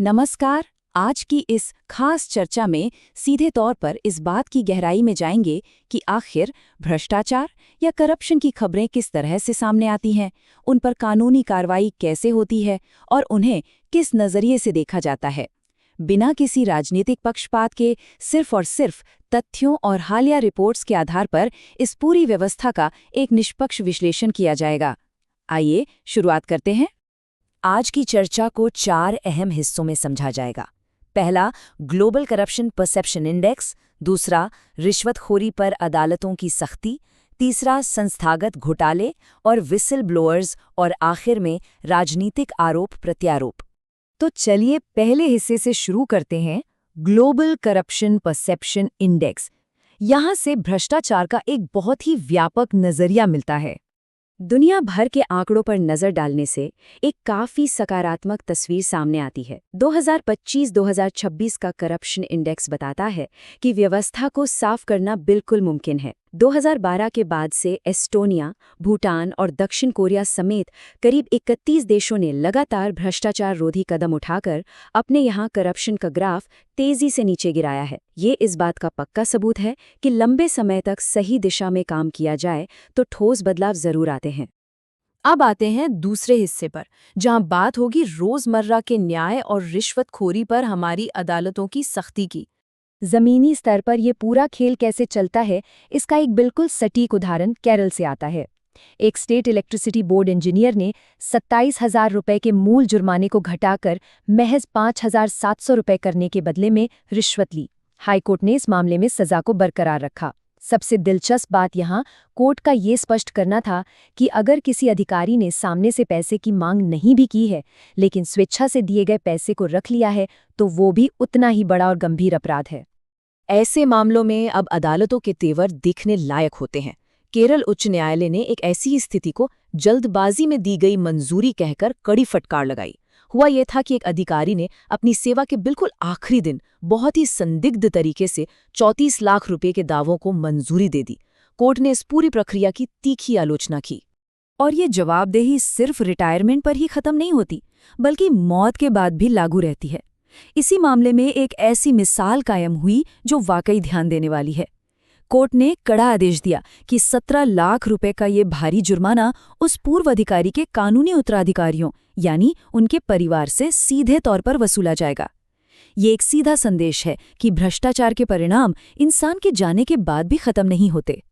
नमस्कार। आज की इस खास चर्चा में सीधे तौर पर इस बात की गहराई में जाएंगे कि आखिर भ्रष्टाचार या करप्शन की खबरें किस तरह से सामने आती हैं, उन पर कानूनी कार्रवाई कैसे होती है और उन्हें किस नजरिए से देखा जाता है। बिना किसी राजनीतिक पक्षपात के सिर्फ और सिर्फ तथ्यों और हालिया रिपोर्ट्स के आधार पर इस पूरी व्यवस्था का एक निष्पक्ष विश्लेषण किया जाएगा। आइए शुरुआत करते हैं। आज की चर्चा को 4 अहम हिस्सों में समझा जाएगा। पहला, ग्लोबल करप्शन परसेप्शन इंडेक्स। दूसरा, रिश्वतखोरी पर अदालतों की सख्ती। तीसरा, संस्थागत घोटाले और विसल ब्लोअर्स। और आखिर में राजनीतिक आरोप प्रत्यारोप। तो चलिए पहले हिस्से से शुरू करते हैं। Global corruption perception index. यहाँ से भ्रष्टाचार का एक बहुत ही व्यापक नजरिया मिलता है। दुनिया भर के आंकड़ों पर नजर डालने से एक काफी सकारात्मक तस्वीर सामने आती है। 2025-2026 का करप्शन इंडेक्स बताता है कि व्यवस्था को साफ करना बिल्कुल मुमकिन है। 2012 के बाद से एस्टोनिया, भूटान और दक्षिण कोरिया समेत करीब 31 देशों ने लगातार भ्रष्टाचार रोधी कदम उठाकर अपने यहाँ करप्शन का ग्राफ तेजी से नीचे गिराया है। ये इस बात का पक्का सबूत है कि लंबे समय तक सही दिशा में काम किया जाए तो ठोस बदलाव जरूर आते हैं। अब आते हैं दूसरे हिस्से पर, जहां बात होगी रोजमर्रा के न्याय और रिश्वतखोरी पर हमारी अदालतों की सख्ती की। जमीनी स्तर पर यह पूरा खेल कैसे चलता है, इसका एक बिल्कुल सटीक उदाहरण केरल से आता है। एक स्टेट इलेक्ट्रिसिटी बोर्ड इंजीनियर ने 27,000 रुपए के मूल जुर्माने को घटाकर महज 5,700 रुपए करने के बदले में रिश्वत ली। हाईकोर्ट ने इस मामले में सजा को बरकरार रखा। सबसे दिलचस्प बात यहाँ कोर्ट का ये स्पष्ट करना था कि अगर किसी अधिकारी ने सामने से पैसे की मांग नहीं भी की है, लेकिन स्वेच्छा से दिए गए पैसे को रख लिया है, तो वो भी उतना ही बड़ा और गंभीर अपराध है। ऐसे मामलों में अब अदालतों के तेवर देखने लायक होते हैं। केरल उच्च न्यायालय ने एक ऐसी स्थिति को जल्दबाजी में दी गई मंजूरी कहकर कड़ी फटकार लगाई। हुआ यह था कि एक अधिकारी ने अपनी सेवा के बिल्कुल आखिरी दिन बहुत ही संदिग्ध तरीके से 34 लाख रुपए के दावों को मंजूरी दे दी। कोर्ट ने इस पूरी प्रक्रिया की तीखी आलोचना की। और ये जवाबदेही सिर्फ रिटायरमेंट पर ही खत्म नहीं होती, बल्कि मौत के बाद भी लागू रहती है। इसी मामले में एक ऐसी मिसाल कायम हुई जो वाकई ध्यान देने वाली है। कोर्ट ने कड़ा आदेश दिया कि 17 लाख रुपए का ये भारी जुर्माना उस पूर्व अधिकारी के कानूनी उत्तराधिकारियों यानी उनके परिवार से सीधे तौर पर वसूला जाएगा। ये एक सीधा संदेश है कि भ्रष्टाचार के परिणाम इंसान के जाने के बाद भी खत्म नहीं होते।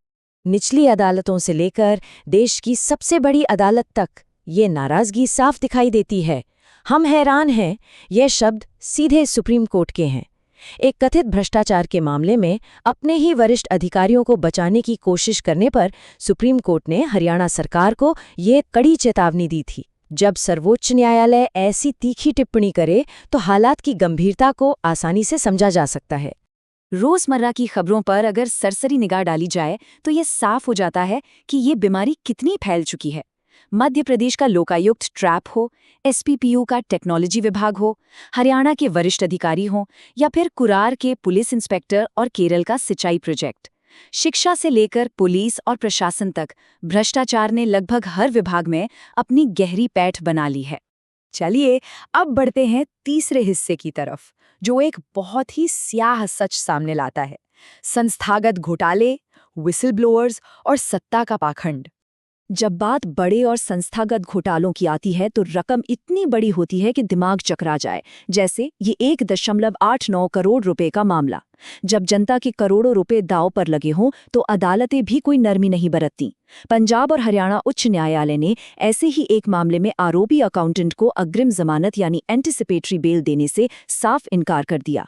निचली अदालतों से लेकर देश की सबसे बड़ी अदालत तक ये नाराजगी साफ दिखाई देती है। हम हैरान हैं, ये शब्द सीधे सुप्रीम कोर्ट के हैं। एक कथित भ्रष्टाचार के मामले में अपने ही वरिष्ठ अधिकारियों को बचाने की कोशिश करने पर सुप्रीम कोर्ट ने हरियाणा सरकार को ये कड़ी चेतावनी दी थी। जब सर्वोच्च न्यायालय ऐसी तीखी टिप्पणी करे तो हालात की गंभीरता को आसानी से समझा जा सकता है। रोजमर्रा की खबरों पर अगर सरसरी निगाह डाली जाए तो ये साफ हो जाता है कि ये बीमारी कितनी फैल चुकी है। मध्य प्रदेश का लोकायुक्त ट्रैप हो, एसपीपीयू का टेक्नोलॉजी विभाग हो, हरियाणा के वरिष्ठ अधिकारी हों या फिर कुरार के पुलिस इंस्पेक्टर और केरल का सिंचाई प्रोजेक्ट, शिक्षा से लेकर पुलिस और प्रशासन तक भ्रष्टाचार ने लगभग हर विभाग में अपनी गहरी पैठ बना ली है। चलिए अब बढ़ते हैं तीसरे हिस्से की तरफ, जो एक बहुत ही स्याह सच सामने लाता है। संस्थागत घोटाले, विसल ब्लोअर्स और सत्ता का पाखंड। जब बात बड़े और संस्थागत घोटालों की आती है तो रकम इतनी बड़ी होती है कि दिमाग चकरा जाए। जैसे ये 1.89 करोड़ रुपए का मामला। जब जनता के करोड़ों रुपए दांव पर लगे हों तो अदालतें भी कोई नरमी नहीं बरतती। पंजाब और हरियाणा उच्च न्यायालय ने ऐसे ही एक मामले में आरोपी अकाउंटेंट को अग्रिम जमानत यानी एंटिसिपेटरी बेल देने से साफ इनकार कर दिया।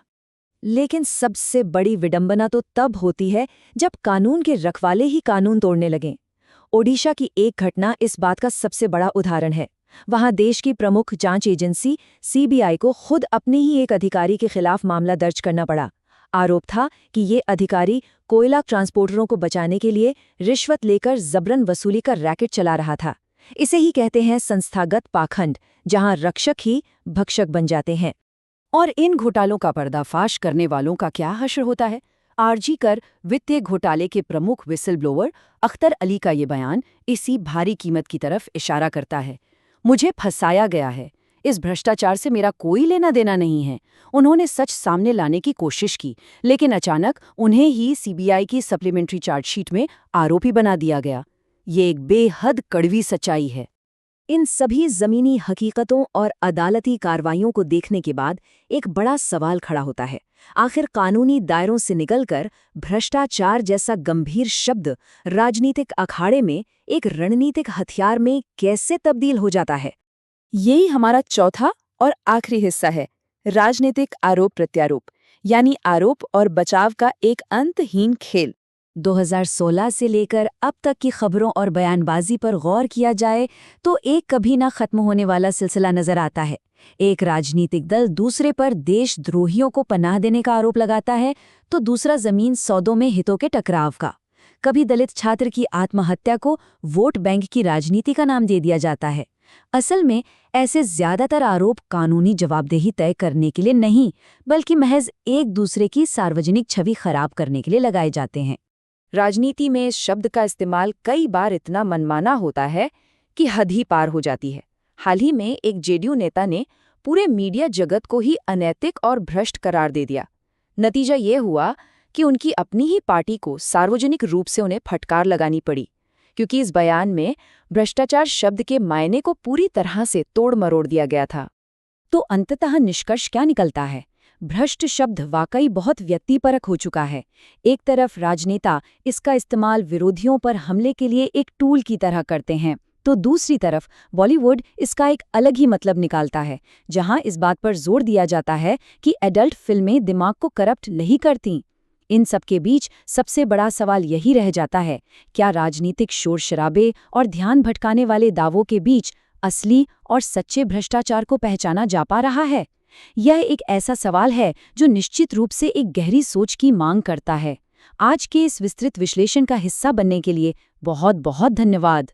लेकिन सबसे बड़ी विडंबना तो तब होती है जब कानून के रखवाले ही कानून तोड़ने लगें। ओडिशा की एक घटना इस बात का सबसे बड़ा उदाहरण है। वहां देश की प्रमुख जांच एजेंसी सीबीआई को खुद अपने ही एक अधिकारी के खिलाफ मामला दर्ज करना पड़ा। आरोप था कि ये अधिकारी कोयला ट्रांसपोर्टरों को बचाने के लिए रिश्वत लेकर जबरन वसूली का रैकेट चला रहा था। इसे ही कहते हैं संस्थागत पाखंड, जहां रक्षक ही भक्षक बन जाते हैं। और इन घोटालों का पर्दाफाश करने वालों का क्या हश्र होता है। आरजी कर वित्तीय घोटाले के प्रमुख विसल ब्लोअर अख्तर अली का ये बयान इसी भारी कीमत की तरफ इशारा करता है। मुझे फंसाया गया है, इस भ्रष्टाचार से मेरा कोई लेना देना नहीं है। उन्होंने सच सामने लाने की कोशिश की, लेकिन अचानक उन्हें ही सीबीआई की सप्लीमेंट्री चार्जशीट में आरोपी बना दिया गया। ये एक बेहद कड़वी सच्चाई है। इन सभी जमीनी हकीकतों और अदालती कार्रवाइयों को देखने के बाद एक बड़ा सवाल खड़ा होता है। आखिर कानूनी दायरों से निकलकर भ्रष्टाचार जैसा गंभीर शब्द राजनीतिक अखाड़े में एक रणनीतिक हथियार में कैसे तब्दील हो जाता है? यही हमारा चौथा और आखिरी हिस्सा है, राजनीतिक आरोप प्रत्यारोप, यानी आरोप और बचाव का एक अंतहीन खेल। 2016 से लेकर अब तक की खबरों और बयानबाजी पर गौर किया जाए तो एक कभी ना खत्म होने वाला सिलसिला नजर आता है। एक राजनीतिक दल दूसरे पर देशद्रोहियों को पनाह देने का आरोप लगाता है, तो दूसरा जमीन सौदों में हितों के टकराव का। कभी दलित छात्र की आत्महत्या को वोट बैंक की राजनीति का नाम दे दिया जाता है। असल में ऐसे ज्यादातर आरोप कानूनी जवाबदेही तय करने के लिए नहीं, बल्कि महज एक दूसरे की सार्वजनिक छवि खराब करने के लिए लगाए जाते हैं। राजनीति में इस शब्द का इस्तेमाल कई बार इतना मनमाना होता है कि हद ही पार हो जाती है। हाल ही में एक जेडीयू नेता ने पूरे मीडिया जगत को ही अनैतिक और भ्रष्ट करार दे दिया। नतीजा ये हुआ कि उनकी अपनी ही पार्टी को सार्वजनिक रूप से उन्हें फटकार लगानी पड़ी, क्योंकि इस बयान में भ्रष्टाचार शब्द के मायने को पूरी तरह से तोड़ मरोड़ दिया गया था। तो अंततः निष्कर्ष क्या निकलता है? भ्रष्ट शब्द वाकई बहुत व्यक्तिपरक हो चुका है। एक तरफ राजनेता इसका इस्तेमाल विरोधियों पर हमले के लिए एक टूल की तरह करते हैं, तो दूसरी तरफ बॉलीवुड इसका एक अलग ही मतलब निकालता है, जहां इस बात पर जोर दिया जाता है कि एडल्ट फिल्में दिमाग को करप्ट नहीं करती। इन सब के बीच सबसे बड़ा सवाल यही रह जाता है, क्या राजनीतिक शोर शराबे और ध्यान भटकाने वाले दावों के बीच असली और सच्चे भ्रष्टाचार को पहचाना जा पा रहा है? यह एक ऐसा सवाल है जो निश्चित रूप से एक गहरी सोच की मांग करता है। आज के इस विस्तृत विश्लेषण का हिस्सा बनने के लिए बहुत बहुत धन्यवाद।